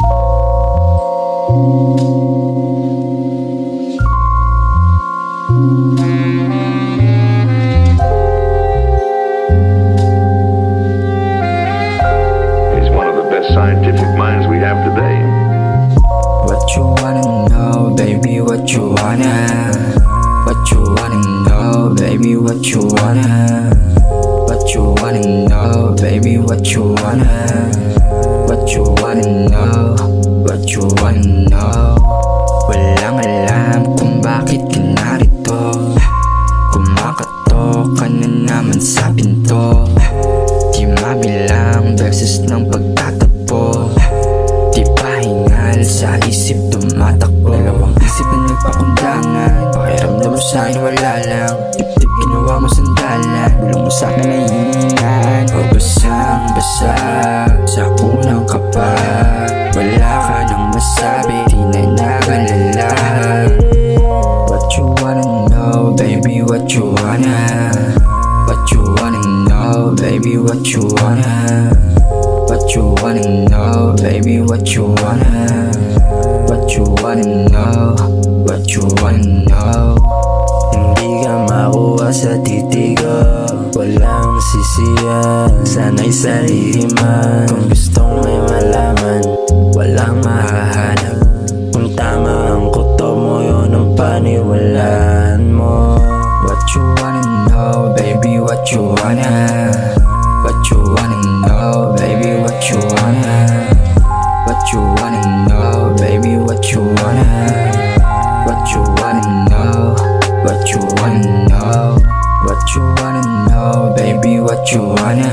He's one of the best scientific minds we have today. What you wanna know, baby, what you wanna? What you wanna know, baby, what you wanna? What you wanna know, baby, what you wanna? What you wanna know, what you wanna know? Walang alam kung bakit ka narito. Kumakatok ka na naman sa pinto. Di mabilang beses ng pagtatagpo. Di pahingal sa isip tumatakbo. Dalawang isip na nagpakundangan. Pakiramdam mo sa'kin wala lang. Dip-dip ginawa mo sandalan. Bulong mo sa'kin ay hiningan. O basang-basa sa unang kapag. Wala ka nang masabi, di na nakalala. What you wanna know, baby, what you wanna? What you wanna know, baby, what you wanna? What you wanna know, baby, what you wanna? What you wanna know, what you wanna know? Hindi ka makuha sa titigo, walang sisiyan, sana'y sa lihiman. Kung gustong may malaman, walang mahahanap. Kung tama ang kuto mo, yun ang paniwalaan mo. What you wanna know, baby, what you wanna? What you wanna know, baby, what you wanna? What you wanna know, baby, what you wanna? What you wanna know, what you wanna know? What you wanna know, baby, what you wanna?